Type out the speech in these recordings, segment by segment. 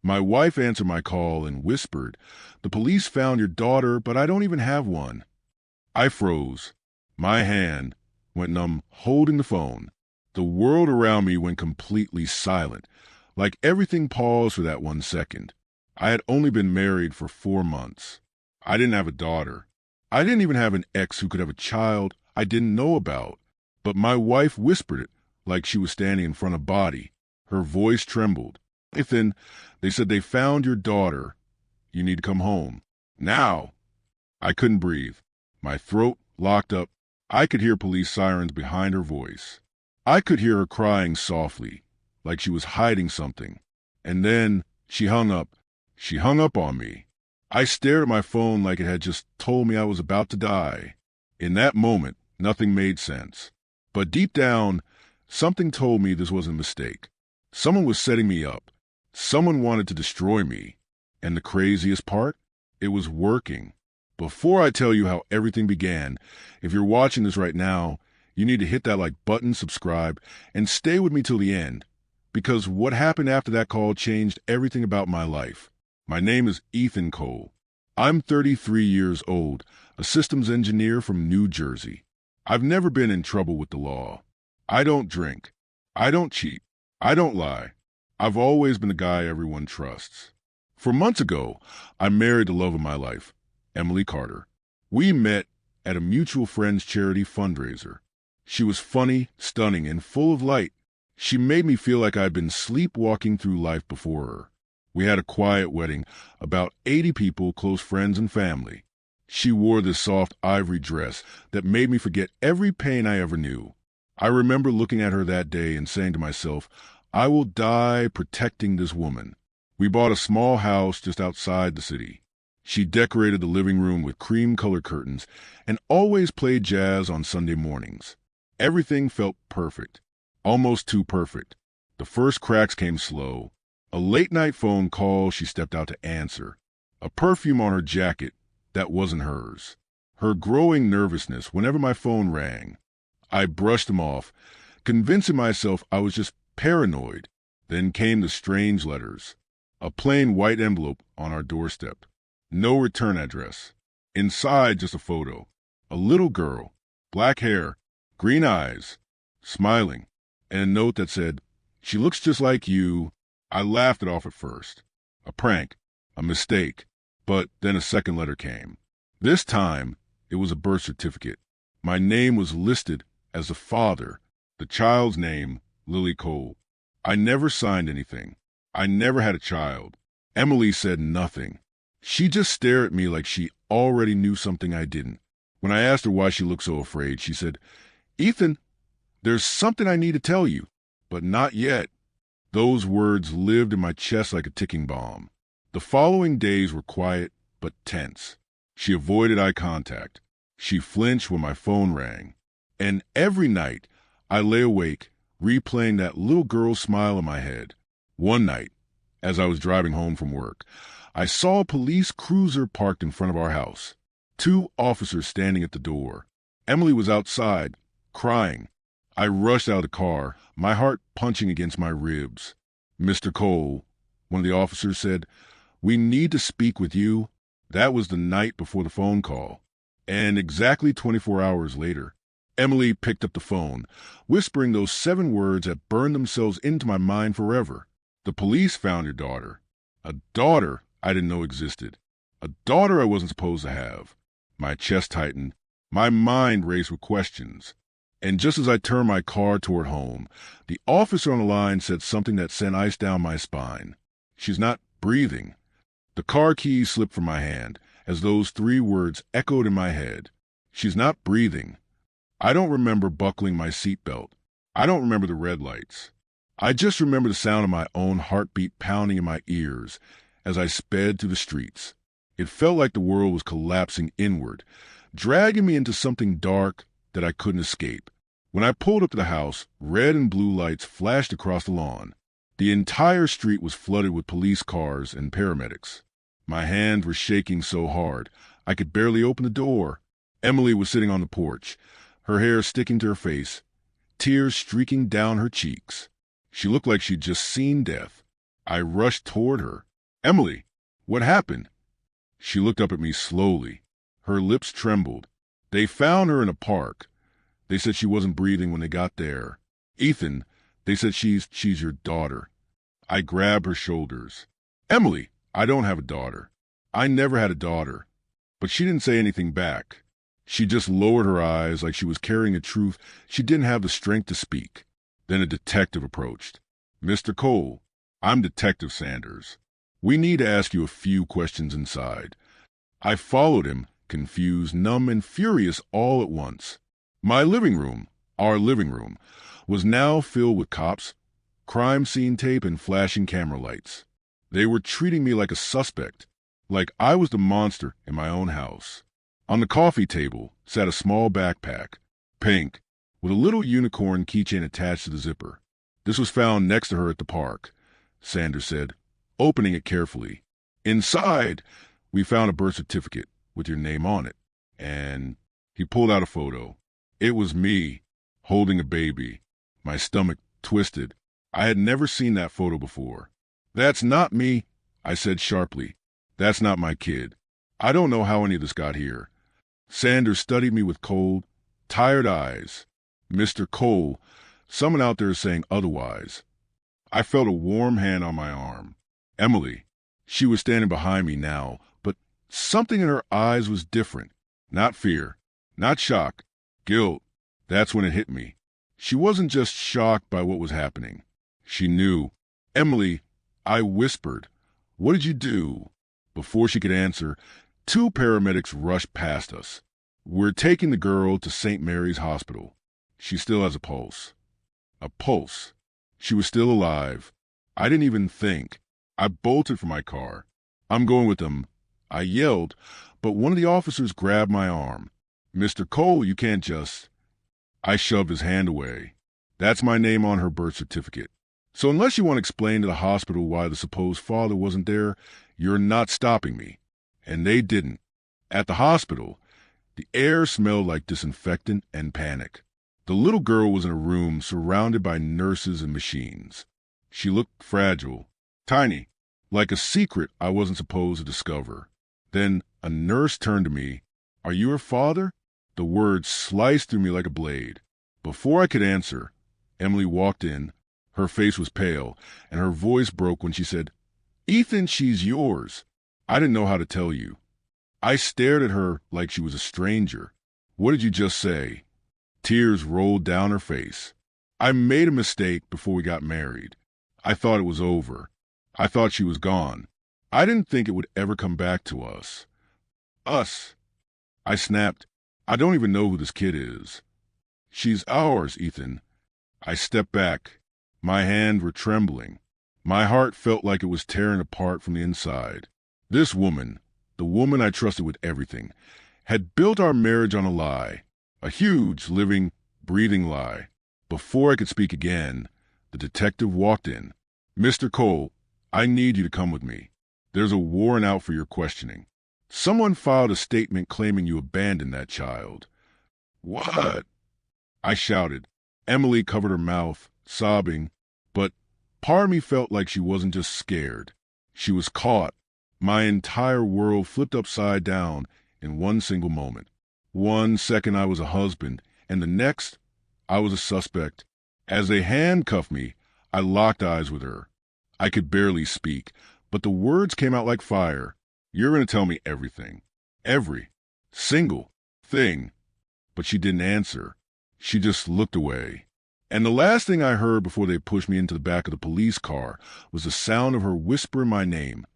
My wife answered my call and whispered, "The police found your daughter, but I don't even have one." I froze. My hand went numb holding the phone. The world around me went completely silent, like everything paused for that 1 second. I had only been married for 4 months. I didn't have a daughter. I didn't even have an ex who could have a child I didn't know about. But my wife whispered it like she was standing in front of body. Her voice trembled. "Ethan, they said they found your daughter. You need to come home. Now." I couldn't breathe. My throat locked up. I could hear police sirens behind her voice. I could hear her crying softly, like she was hiding something. And then she hung up. She hung up on me. I stared at my phone like it had just told me I was about to die. In that moment, nothing made sense. But deep down, something told me this wasn't a mistake. Someone was setting me up. Someone wanted to destroy me. And the craziest part? It was working. Before I tell you how everything began, if you're watching this right now, you need to hit that like button, subscribe, and stay with me till the end. Because what happened after that call changed everything about my life. My name is Ethan Cole. I'm 33 years old, a systems engineer from New Jersey. I've never been in trouble with the law. I don't drink. I don't cheat. I don't lie. I've always been the guy everyone trusts. 4 months ago, I married the love of my life, Emily Carter. We met at a mutual friend's charity fundraiser. She was funny, stunning, and full of light. She made me feel like I'd been sleepwalking through life before her. We had a quiet wedding, about 80 people, close friends and family. She wore this soft ivory dress that made me forget every pain I ever knew. I remember looking at her that day and saying to myself, I will die protecting this woman. We bought a small house just outside the city. She decorated the living room with cream-colored curtains and always played jazz on Sunday mornings. Everything felt perfect, almost too perfect. The first cracks came slow. A late-night phone call she stepped out to answer. A perfume on her jacket that wasn't hers. Her growing nervousness whenever my phone rang. I brushed them off, convincing myself I was just paranoid. Then came the strange letters. A plain white envelope on our doorstep. No return address. Inside, just a photo. A little girl, black hair, green eyes, smiling, and a note that said, "She looks just like you." I laughed it off at first. A prank, a mistake. But then a second letter came. This time, it was a birth certificate. My name was listed as the father, the child's name, Lily Cole. I never signed anything. I never had a child. Emily said nothing. She just stared at me like she already knew something I didn't. When I asked her why she looked so afraid, she said, "Ethan, there's something I need to tell you, but not yet." Those words lived in my chest like a ticking bomb. The following days were quiet but tense. She avoided eye contact. She flinched when my phone rang. And every night, I lay awake, replaying that little girl's smile in my head. One night, as I was driving home from work, I saw a police cruiser parked in front of our house. 2 officers standing at the door. Emily was outside, crying. I rushed out of the car, my heart punching against my ribs. "Mr. Cole," one of the officers said, "we need to speak with you." That was the night before the phone call. And exactly 24 hours later, Emily picked up the phone, whispering those 7 words that burned themselves into my mind forever. "The police found your daughter." A daughter I didn't know existed. A daughter I wasn't supposed to have. My chest tightened. My mind raced with questions. And just as I turned my car toward home, the officer on the line said something that sent ice down my spine. "She's not breathing." The car keys slipped from my hand as those 3 words echoed in my head. "She's not breathing." I don't remember buckling my seatbelt. I don't remember the red lights. I just remember the sound of my own heartbeat pounding in my ears as I sped through the streets. It felt like the world was collapsing inward, dragging me into something dark that I couldn't escape. When I pulled up to the house, red and blue lights flashed across the lawn. The entire street was flooded with police cars and paramedics. My hands were shaking so hard, I could barely open the door. Emily was sitting on the porch, her hair sticking to her face, tears streaking down her cheeks. She looked like she'd just seen death. I rushed toward her. Emily, what happened? She looked up at me slowly. Her lips trembled. They found her in a park. They said she wasn't breathing when they got there. Ethan, they said she's your daughter. I grabbed her shoulders. Emily, I don't have a daughter. I never had a daughter. But she didn't say anything back. She just lowered her eyes like she was carrying a truth she didn't have the strength to speak. Then a detective approached. Mr. Cole, I'm Detective Sanders. We need to ask you a few questions inside. I followed him, confused, numb, and furious all at once. My living room, our living room, was now filled with cops, crime scene tape, and flashing camera lights. They were treating me like a suspect, like I was the monster in my own house. On the coffee table sat a small backpack, pink, with a little unicorn keychain attached to the zipper. This was found next to her at the park, Sanders said, opening it carefully. Inside, we found a birth certificate with your name on it. And he pulled out a photo. It was me, holding a baby. My stomach twisted. I had never seen that photo before. That's not me, I said sharply. That's not my kid. I don't know how any of this got here. Sanders studied me with cold, tired eyes. Mr. Cole, someone out there is saying otherwise. I felt a warm hand on my arm. Emily. She was standing behind me now, but something in her eyes was different. Not fear, not shock, guilt. That's when it hit me. She wasn't just shocked by what was happening. She knew. Emily, I whispered, what did you do? Before she could answer, 2 paramedics rushed past us. We're taking the girl to St. Mary's Hospital. She still has a pulse. A pulse. She was still alive. I didn't even think. I bolted for my car. I'm going with them. I yelled, but one of the officers grabbed my arm. Mr. Cole, you can't just... I shoved his hand away. That's my name on her birth certificate. So unless you want to explain to the hospital why the supposed father wasn't there, you're not stopping me. And they didn't. At the hospital, the air smelled like disinfectant and panic. The little girl was in a room surrounded by nurses and machines. She looked fragile, tiny, like a secret I wasn't supposed to discover. Then a nurse turned to me. Are you her father? The words sliced through me like a blade. Before I could answer, Emily walked in. Her face was pale, and her voice broke when she said, Ethan, she's yours. I didn't know how to tell you. I stared at her like she was a stranger. What did you just say? Tears rolled down her face. I made a mistake before we got married. I thought it was over. I thought she was gone. I didn't think it would ever come back to us. Us. I snapped. I don't even know who this kid is. She's ours, Ethan. I stepped back. My hands were trembling. My heart felt like it was tearing apart from the inside. This woman, the woman I trusted with everything, had built our marriage on a lie. A huge, living, breathing lie. Before I could speak again, the detective walked in. Mr. Cole, I need you to come with me. There's a warrant out for your questioning. Someone filed a statement claiming you abandoned that child. What? I shouted. Emily covered her mouth, sobbing, but part of me felt like she wasn't just scared. She was caught. My entire world flipped upside down in one single moment. 1 second I was a husband, and the next I was a suspect. As they handcuffed me, I locked eyes with her. I could barely speak, but the words came out like fire. You're going to tell me everything. Every single thing. But she didn't answer. She just looked away. And the last thing I heard before they pushed me into the back of the police car was the sound of her whispering my name,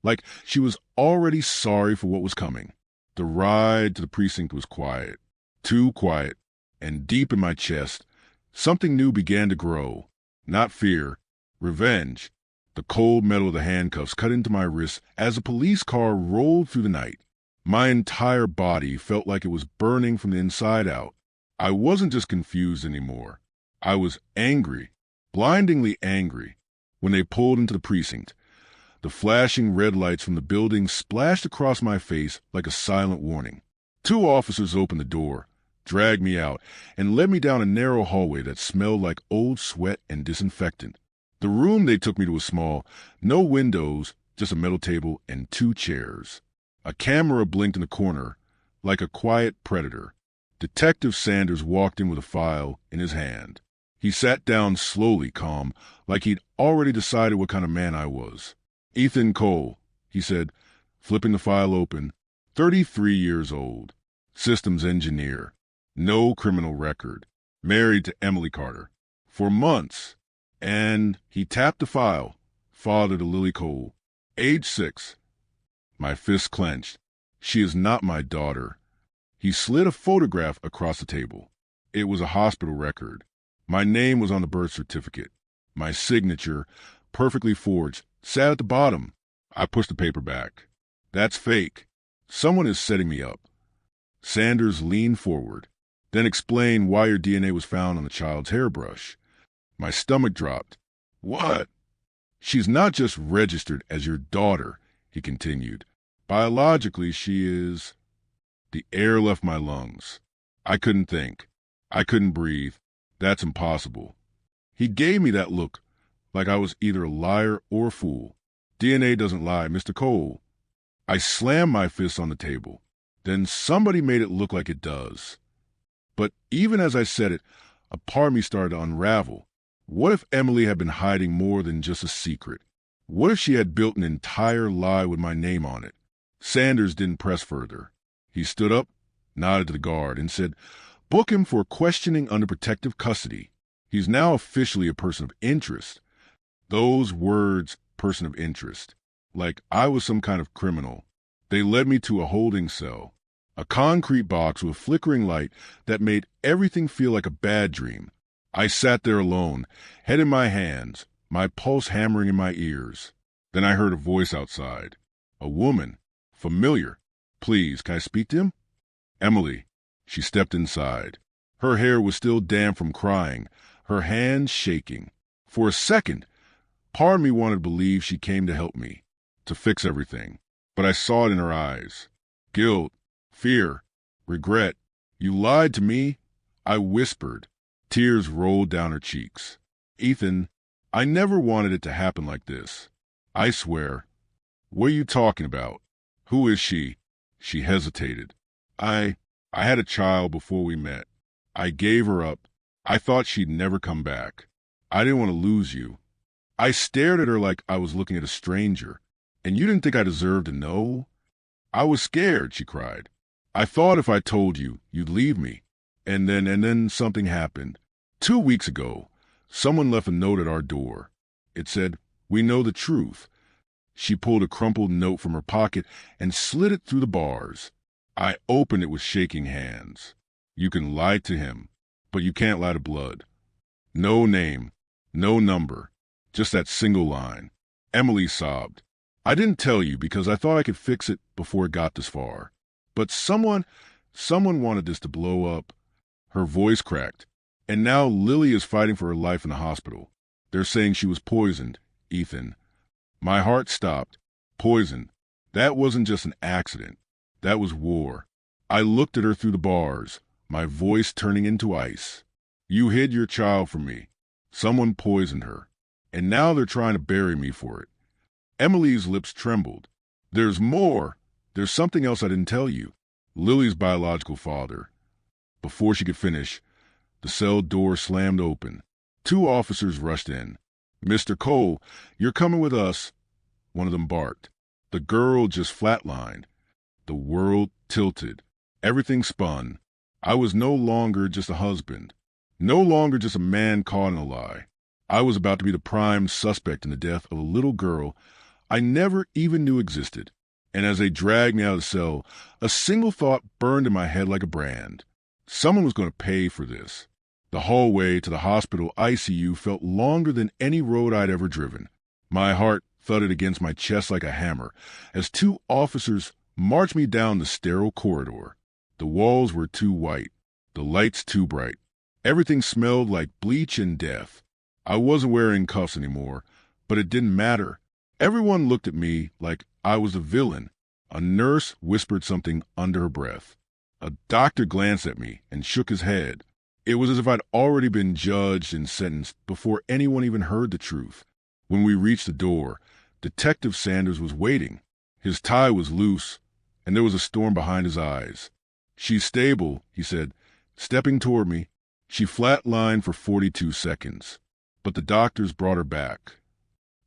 like she was already sorry for what was coming. The ride to the precinct was quiet, too quiet, and deep in my chest, something new began to grow. Not fear, revenge. The cold metal of the handcuffs cut into my wrists as the police car rolled through the night. My entire body felt like it was burning from the inside out. I wasn't just confused anymore. I was angry, blindingly angry. When they pulled into the precinct, the flashing red lights from the building splashed across my face like a silent warning. 2 officers opened the door, dragged me out, and led me down a narrow hallway that smelled like old sweat and disinfectant. The room they took me to was small, no windows, just a metal table and 2 chairs. A camera blinked in the corner, like a quiet predator. Detective Sanders walked in with a file in his hand. He sat down slowly, calm, like he'd already decided what kind of man I was. "Ethan Cole," he said, flipping the file open, 33 years old, systems engineer, no criminal record, married to Emily Carter. For months. And he tapped the file, father to Lily Cole, age 6. My fist clenched. She is not my daughter. He slid a photograph across the table. It was a hospital record. My name was on the birth certificate. My signature, perfectly forged, sat at the bottom. I pushed the paper back. "That's fake. Someone is setting me up." Sanders leaned forward, then explained why your DNA was found on the child's hairbrush. My stomach dropped. "What?" "She's not just registered as your daughter," he continued. "Biologically, she is—" The air left my lungs. I couldn't think. I couldn't breathe. That's impossible. He gave me that look, like I was either a liar or a fool. "DNA doesn't lie, Mr. Cole." I slammed my fist on the table. Then somebody made it look like it does. But even as I said it, a part of me started to unravel. What if Emily had been hiding more than just a secret? What if she had built an entire lie with my name on it? Sanders didn't press further. He stood up, nodded to the guard, and said, "Book him for questioning under protective custody. He's now officially a person of interest." Those words, person of interest, like I was some kind of criminal. They led me to a holding cell, a concrete box with a flickering light that made everything feel like a bad dream. I sat there alone, head in my hands, my pulse hammering in my ears. Then I heard a voice outside. A woman. Familiar. "Please, can I speak to him?" "Emily." She stepped inside. Her hair was still damp from crying, her hands shaking. For a second, part of me wanted to believe she came to help me, to fix everything. But I saw it in her eyes. Guilt, fear, regret. "You lied to me," I whispered. Tears rolled down her cheeks. "Ethan, I never wanted it to happen like this. I swear." "What are you talking about? Who is she?" She hesitated. I had a child before we met. I gave her up. I thought she'd never come back. I didn't want to lose you." I stared at her like I was looking at a stranger. "And you didn't think I deserved to know?" "I was scared," she cried. "I thought if I told you, you'd leave me. And then something happened. 2 weeks ago, someone left a note at our door. It said, 'We know the truth.'" She pulled a crumpled note from her pocket and slid it through the bars. I opened it with shaking hands. "You can lie to him, but you can't lie to blood." No name, no number, just that single line. Emily sobbed. "I didn't tell you because I thought I could fix it before it got this far. But someone wanted this to blow up." Her voice cracked. "And now Lily is fighting for her life in the hospital. They're saying she was poisoned, Ethan." My heart stopped. Poison. That wasn't just an accident. That was war. I looked at her through the bars, my voice turning into ice. "You hid your child from me. Someone poisoned her. And now they're trying to bury me for it." Emily's lips trembled. "There's more. There's something else I didn't tell you. Lily's biological father." Before she could finish, the cell door slammed open. 2 officers rushed in. "Mr. Cole, you're coming with us," one of them barked. The girl just flatlined. The world tilted. Everything spun. I was no longer just a husband. No longer just a man caught in a lie. I was about to be the prime suspect in the death of a little girl I never even knew existed. And as they dragged me out of the cell, a single thought burned in my head like a brand. Someone was going to pay for this. The hallway to the hospital ICU felt longer than any road I'd ever driven. My heart thudded against my chest like a hammer as 2 officers marched me down the sterile corridor. The walls were too white, the lights too bright. Everything smelled like bleach and death. I wasn't wearing cuffs anymore, but it didn't matter. Everyone looked at me like I was a villain. A nurse whispered something under her breath. A doctor glanced at me and shook his head. It was as if I'd already been judged and sentenced before anyone even heard the truth. When we reached the door, Detective Sanders was waiting. His tie was loose, and there was a storm behind his eyes. "She's stable," he said, stepping toward me. She flatlined for 42 seconds, but the doctors brought her back.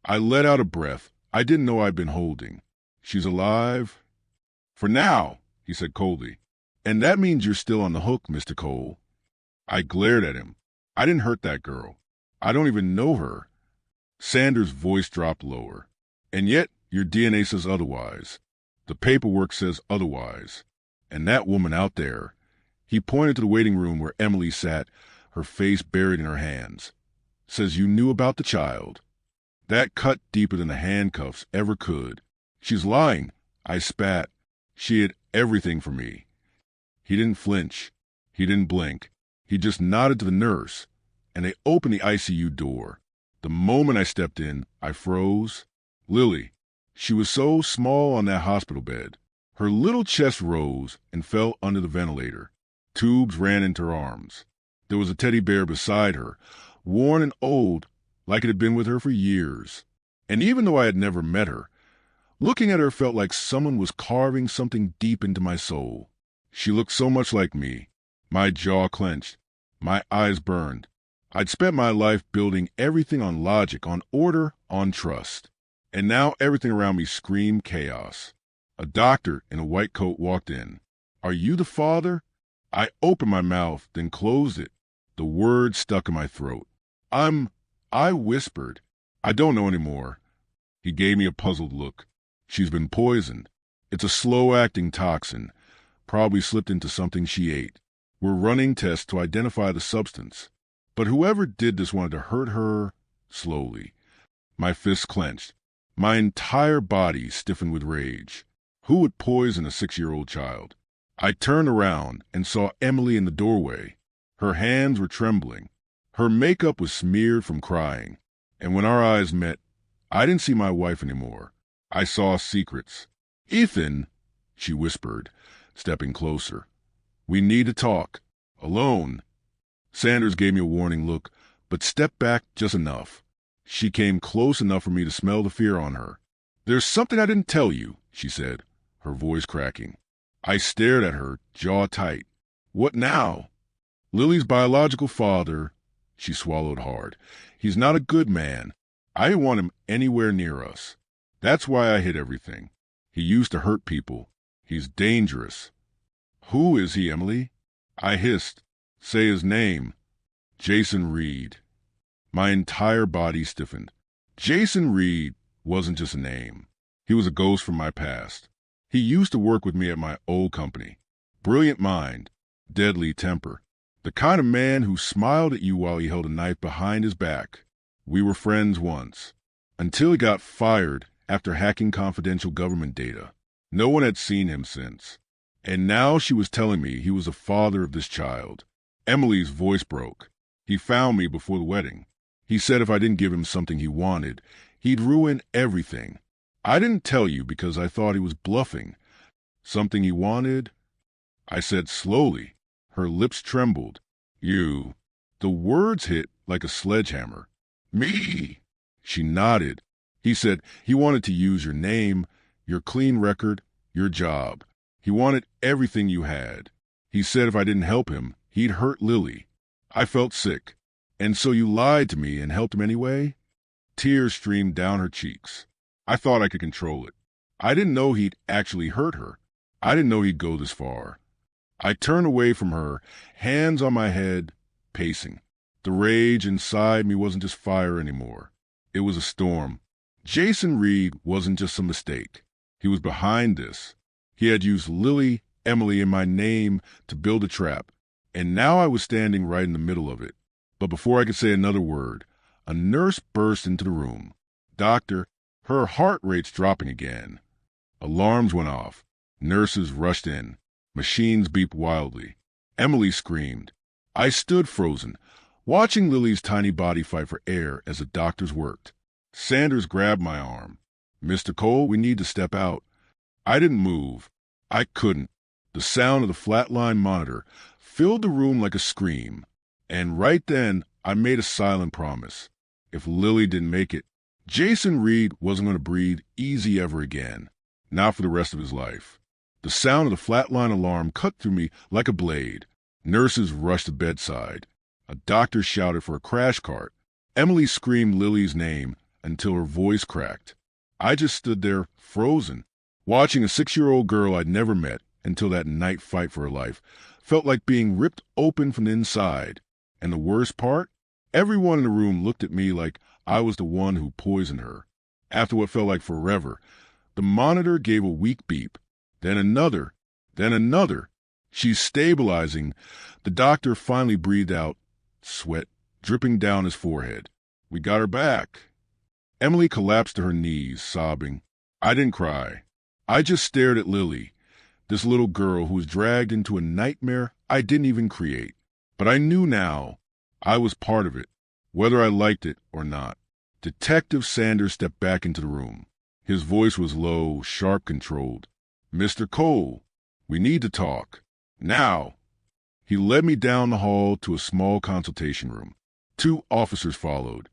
I let out a breath I didn't know I'd been holding. "She's alive?" "For now," he said coldly. "And that means you're still on the hook, Mr. Cole." I glared at him. "I didn't hurt that girl. I don't even know her." Sanders' voice dropped lower. "And yet your DNA says otherwise. The paperwork says otherwise. And that woman out there," he pointed to the waiting room where Emily sat, her face buried in her hands, "says you knew about the child. That cut deeper than the handcuffs ever could. She's lying." I spat. "She had everything for me." He didn't flinch. He didn't blink. He just nodded to the nurse, and they opened the ICU door. The moment I stepped in, I froze. Lily. She was so small on that hospital bed. Her little chest rose and fell under the ventilator. Tubes ran into her arms. There was a teddy bear beside her, worn and old, like it had been with her for years. And even though I had never met her, looking at her felt like someone was carving something deep into my soul. She looked so much like me. My jaw clenched. My eyes burned. I'd spent my life building everything on logic, on order, on trust. And now everything around me screamed chaos. A doctor in a white coat walked in. "Are you the father?" I opened my mouth, then closed it. The words stuck in my throat. I whispered. "I don't know anymore." He gave me a puzzled look. "She's been poisoned. It's a slow-acting toxin. Probably slipped into something she ate. We're running tests to identify the substance. But whoever did this wanted to hurt her slowly." My fists clenched. My entire body stiffened with rage. Who would poison a 6-year-old child? I turned around and saw Emily in the doorway. Her hands were trembling. Her makeup was smeared from crying. And when our eyes met, I didn't see my wife anymore. I saw secrets. "Ethan," she whispered, stepping closer. "We need to talk. Alone." Sanders gave me a warning look, but stepped back just enough. She came close enough for me to smell the fear on her. "There's something I didn't tell you," she said, her voice cracking. I stared at her, jaw tight. "What now?" "Lily's biological father," she swallowed hard. "He's not a good man. I didn't want him anywhere near us. That's why I hid everything. He used to hurt people. He's dangerous." "Who is he, Emily?" I hissed. "Say his name." "Jason Reed." My entire body stiffened. Jason Reed wasn't just a name. He was a ghost from my past. He used to work with me at my old company. Brilliant mind, deadly temper. The kind of man who smiled at you while he held a knife behind his back. We were friends once, until he got fired after hacking confidential government data. No one had seen him since. And now she was telling me he was the father of this child. Emily's voice broke. "He found me before the wedding. He said if I didn't give him something he wanted, he'd ruin everything. I didn't tell you because I thought he was bluffing." "Something he wanted?" I said slowly. Her lips trembled. "You." The words hit like a sledgehammer. "Me." She nodded. "He said he wanted to use your name, your clean record, your job. He wanted everything you had. He said if I didn't help him, he'd hurt Lily." I felt sick. "And so you lied to me and helped him anyway?" Tears streamed down her cheeks. I thought I could control it. I didn't know he'd actually hurt her. I didn't know he'd go this far. I turned away from her, hands on my head, pacing. The rage inside me wasn't just fire anymore. It was a storm. Jason Reed wasn't just a mistake. He was behind this. He had used Lily, Emily, and my name to build a trap. And now I was standing right in the middle of it. But before I could say another word, a nurse burst into the room. "Doctor," her heart rate's dropping again. Alarms went off. Nurses rushed in. Machines beeped wildly. Emily screamed. I stood frozen, watching Lily's tiny body fight for air as the doctors worked. Sanders grabbed my arm. "Mr. Cole, we need to step out." I didn't move. I couldn't. The sound of the flatline monitor filled the room like a scream. And right then, I made a silent promise. If Lily didn't make it, Jason Reed wasn't going to breathe easy ever again, not for the rest of his life. The sound of the flatline alarm cut through me like a blade. Nurses rushed to bedside. A doctor shouted for a crash cart. Emily screamed Lily's name until her voice cracked. I just stood there, frozen, watching a 6-year-old girl I'd never met until that night fight for her life. Felt like being ripped open from the inside. And the worst part? Everyone in the room looked at me like I was the one who poisoned her. After what felt like forever, the monitor gave a weak beep. Then another. Then another. She's stabilizing. The doctor finally breathed out, sweat dripping down his forehead. We got her back. Emily collapsed to her knees, sobbing. I didn't cry. I just stared at Lily, this little girl who was dragged into a nightmare I didn't even create. But I knew now I was part of it, whether I liked it or not. Detective Sanders stepped back into the room. His voice was low, sharp, controlled. Mr. Cole, we need to talk. Now. He led me down the hall to a small consultation room. 2 officers followed.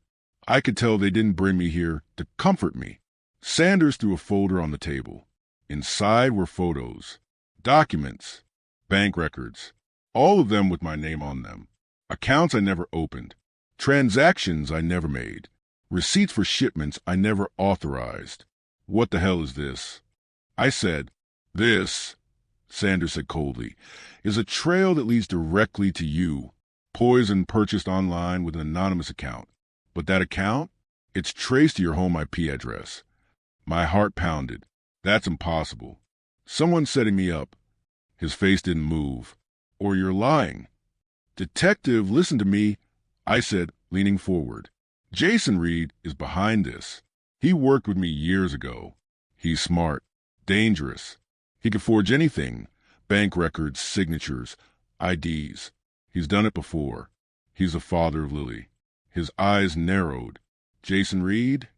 I could tell they didn't bring me here to comfort me. Sanders threw a folder on the table. Inside were photos, documents, bank records, all of them with my name on them. Accounts I never opened, transactions I never made, receipts for shipments I never authorized. What the hell is this? I said, This, Sanders said coldly, is a trail that leads directly to you. Poison purchased online with an anonymous account. But that account? It's traced to your home IP address. My heart pounded. That's impossible. Someone's setting me up. His face didn't move. Or you're lying. Detective, listen to me, I said, leaning forward. Jason Reed is behind this. He worked with me years ago. He's smart, dangerous. He could forge anything. Bank records, signatures, IDs. He's done it before. He's the father of Lily. His eyes narrowed. Jason Reed?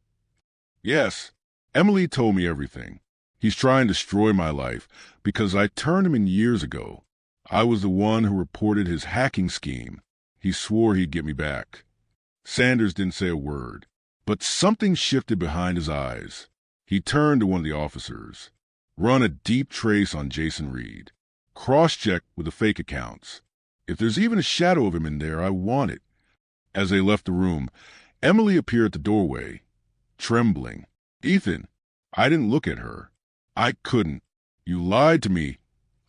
Yes. Emily told me everything. He's trying to destroy my life because I turned him in years ago. I was the one who reported his hacking scheme. He swore he'd get me back. Sanders didn't say a word, but something shifted behind his eyes. He turned to one of the officers. Run a deep trace on Jason Reed. Cross-check with the fake accounts. If there's even a shadow of him in there, I want it. As they left the room, Emily appeared at the doorway, trembling. Ethan, I didn't look at her. I couldn't. You lied to me,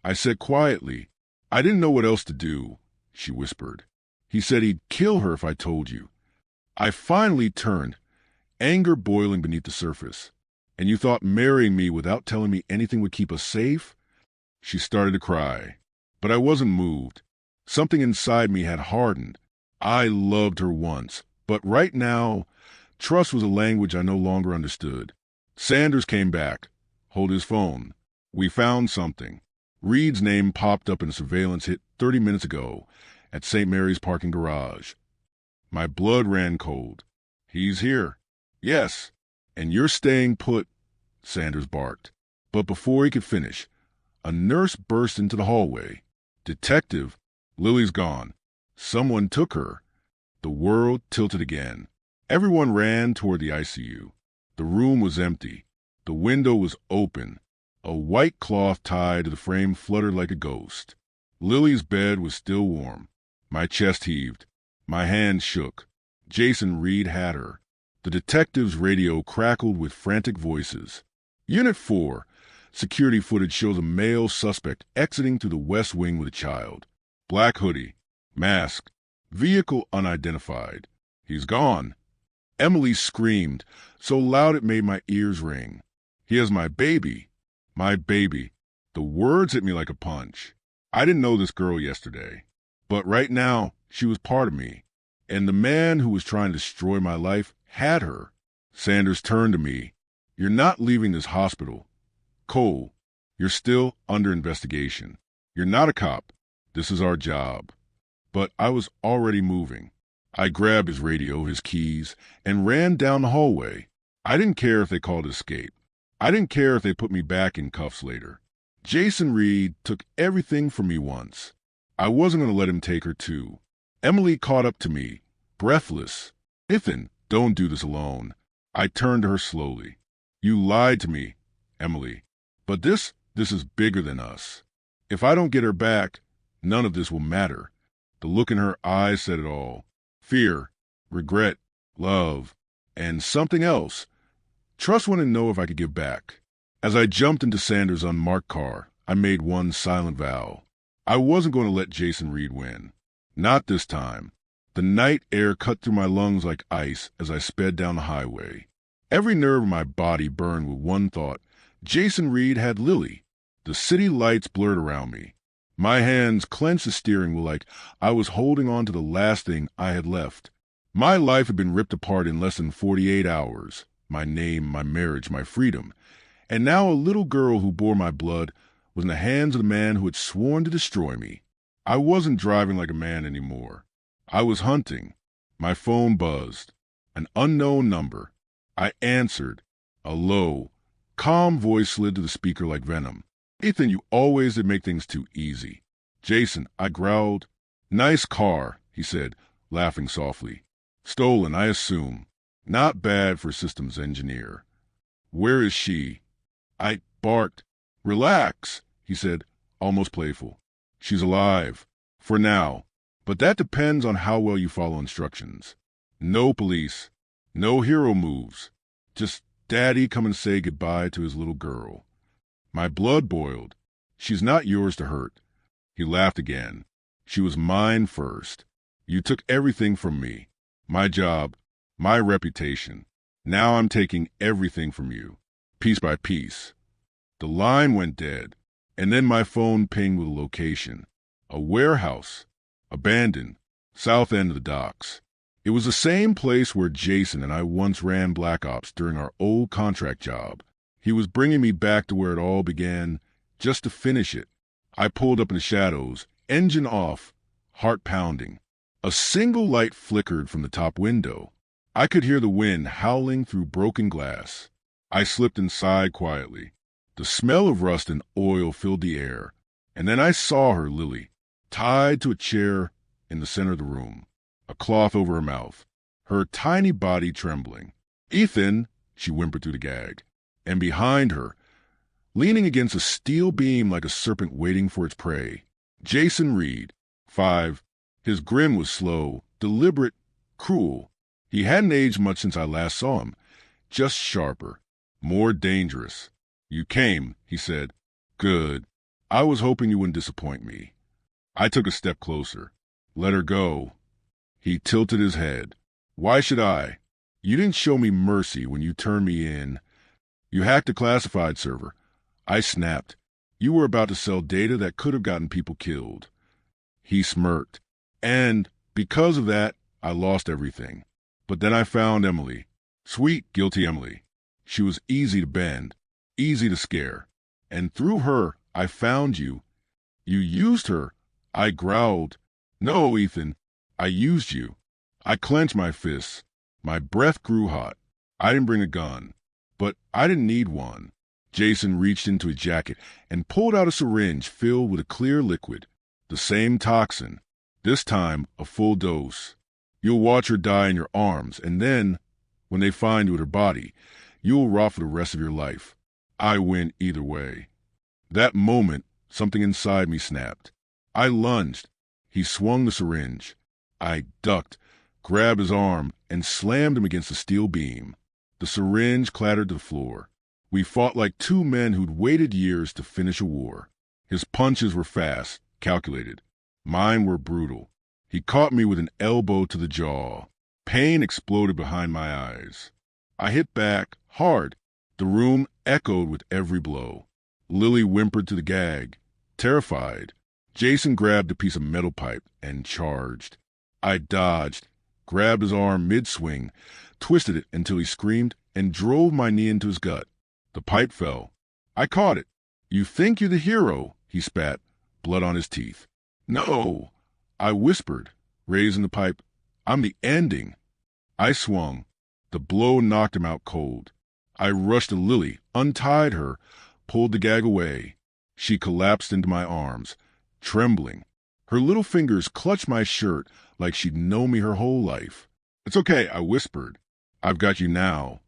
I said quietly. I didn't know what else to do, she whispered. He said he'd kill her if I told you. I finally turned, anger boiling beneath the surface. And you thought marrying me without telling me anything would keep us safe? She started to cry, but I wasn't moved. Something inside me had hardened. I loved her once, but right now, trust was a language I no longer understood. Sanders came back, hold his phone. We found something. Reed's name popped up in a surveillance hit 30 minutes ago at St. Mary's parking garage. My blood ran cold. He's here. Yes, and you're staying put, Sanders barked. But before he could finish, a nurse burst into the hallway. Detective, Lily's gone. Someone took her. The world tilted again. Everyone ran toward the ICU. The room was empty. The window was open. A white cloth tied to the frame fluttered like a ghost. Lily's bed was still warm. My chest heaved. My hands shook. Jason Reed had her. The detective's radio crackled with frantic voices. Unit 4. Security footage shows a male suspect exiting through the west wing with a child. Black hoodie. Mask. Vehicle unidentified. He's gone. Emily screamed, so loud it made my ears ring. He has my baby. My baby. The words hit me like a punch. I didn't know this girl yesterday, but right now she was part of me. And the man who was trying to destroy my life had her. Sanders turned to me. You're not leaving this hospital. Cole, you're still under investigation. You're not a cop. This is our job. But I was already moving. I grabbed his radio, his keys, and ran down the hallway. I didn't care if they called it escape. I didn't care if they put me back in cuffs later. Jason Reed took everything from me once. I wasn't going to let him take her too. Emily caught up to me, breathless. Ethan, don't do this alone. I turned to her slowly. You lied to me, Emily. But this is bigger than us. If I don't get her back, none of this will matter. The look in her eyes said it all. Fear, regret, love, and something else. Trust wanted to know if I could give back. As I jumped into Sanders' unmarked car, I made one silent vow. I wasn't going to let Jason Reed win. Not this time. The night air cut through my lungs like ice as I sped down the highway. Every nerve in my body burned with one thought. Jason Reed had Lily. The city lights blurred around me. My hands clenched the steering wheel like I was holding on to the last thing I had left. My life had been ripped apart in less than 48 hours. My name, my marriage, my freedom. And now a little girl who bore my blood was in the hands of the man who had sworn to destroy me. I wasn't driving like a man anymore. I was hunting. My phone buzzed. An unknown number. I answered. A low, calm voice slid to the speaker like venom. Ethan, you always did make things too easy. Jason, I growled. Nice car, he said, laughing softly. Stolen, I assume. Not bad for a systems engineer. Where is she? I barked. Relax, he said, almost playful. She's alive. For now. But that depends on how well you follow instructions. No police. No hero moves. Just Daddy come and say goodbye to his little girl. My blood boiled. She's not yours to hurt. He laughed again. She was mine first. You took everything from me. My job. My reputation. Now I'm taking everything from you. Piece by piece. The line went dead, and then my phone pinged with a location. A warehouse. Abandoned. South end of the docks. It was the same place where Jason and I once ran Black Ops during our old contract job. He was bringing me back to where it all began, just to finish it. I pulled up in the shadows, engine off, heart pounding. A single light flickered from the top window. I could hear the wind howling through broken glass. I slipped inside quietly. The smell of rust and oil filled the air, and then I saw her, Lily, tied to a chair in the center of the room, a cloth over her mouth, her tiny body trembling. Ethan, she whimpered through the gag, and behind her, leaning against a steel beam like a serpent waiting for its prey, Jason Reed, 5. His grin was slow, deliberate, cruel. He hadn't aged much since I last saw him, just sharper, more dangerous. You came, he said. Good. I was hoping you wouldn't disappoint me. I took a step closer. Let her go. He tilted his head. Why should I? You didn't show me mercy when you turned me in. You hacked a classified server. I snapped. You were about to sell data that could have gotten people killed. He smirked. And because of that, I lost everything. But then I found Emily. Sweet, guilty Emily. She was easy to bend, easy to scare. And through her, I found you. You used her. I growled. No, Ethan. I used you. I clenched my fists. My breath grew hot. I didn't bring a gun. But I didn't need one. Jason reached into his jacket and pulled out a syringe filled with a clear liquid. The same toxin. This time, a full dose. You'll watch her die in your arms, and then, when they find you with her body, you'll rot for the rest of your life. I win either way. That moment, something inside me snapped. I lunged. He swung the syringe. I ducked, grabbed his arm, and slammed him against the steel beam. The syringe clattered to the floor. We fought like two men who'd waited years to finish a war. His punches were fast, calculated. Mine were brutal. He caught me with an elbow to the jaw. Pain exploded behind my eyes. I hit back, hard. The room echoed with every blow. Lily whimpered to the gag, terrified. Jason grabbed a piece of metal pipe and charged. I dodged, grabbed his arm mid-swing, twisted it until he screamed, and drove my knee into his gut. The pipe fell. I caught it. You think you're the hero, he spat, blood on his teeth. No, I whispered, raising the pipe. I'm the ending. I swung. The blow knocked him out cold. I rushed to Lily, untied her, pulled the gag away. She collapsed into my arms, trembling. Her little fingers clutched my shirt like she'd known me her whole life. It's okay, I whispered. I've got you now.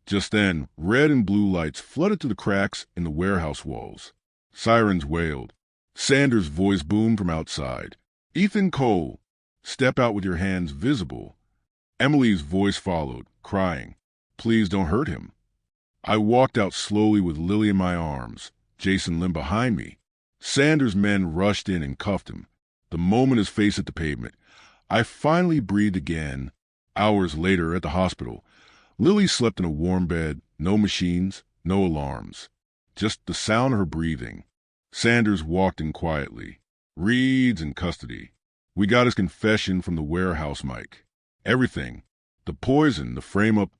Just then, red and blue lights flooded through the cracks in the warehouse walls. Sirens wailed. Sanders' voice boomed from outside. "Ethan Cole, step out with your hands visible." Emily's voice followed, crying, "Please don't hurt him." I walked out slowly with Lily in my arms, Jason Lim behind me. Sanders' men rushed in and cuffed him. The moment his face hit the pavement, I finally breathed again. Hours later at the hospital, Lily slept in a warm bed, no machines, no alarms. Just the sound of her breathing. Sanders walked in quietly. "Reed's in custody. We got his confession from the warehouse mic. Everything. The poison, the frame-up,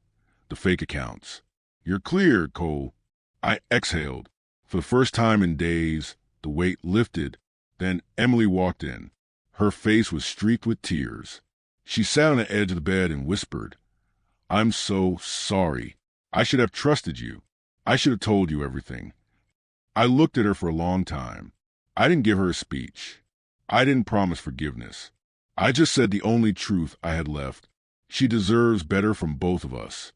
the fake accounts. You're clear, Cole." I exhaled. For the first time in days, the weight lifted. Then Emily walked in. Her face was streaked with tears. She sat on the edge of the bed and whispered, "I'm so sorry. I should have trusted you. I should have told you everything." I looked at her for a long time. I didn't give her a speech. I didn't promise forgiveness. I just said the only truth I had left. She deserves better from both of us.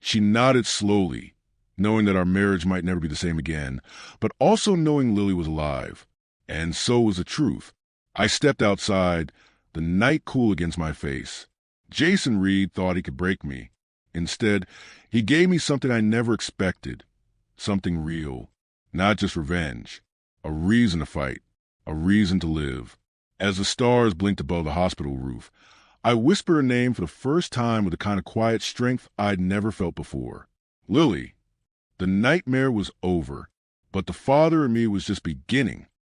She nodded slowly, knowing that our marriage might never be the same again, but also knowing Lily was alive. And so was the truth. I stepped outside, the night cool against my face. Jason Reed thought he could break me. Instead, he gave me something I never expected. Something real. Not just revenge. A reason to fight. A reason to live. As the stars blinked above the hospital roof, I whispered her name for the first time with the kind of quiet strength I'd never felt before. Lily. The nightmare was over, but the father in me was just beginning.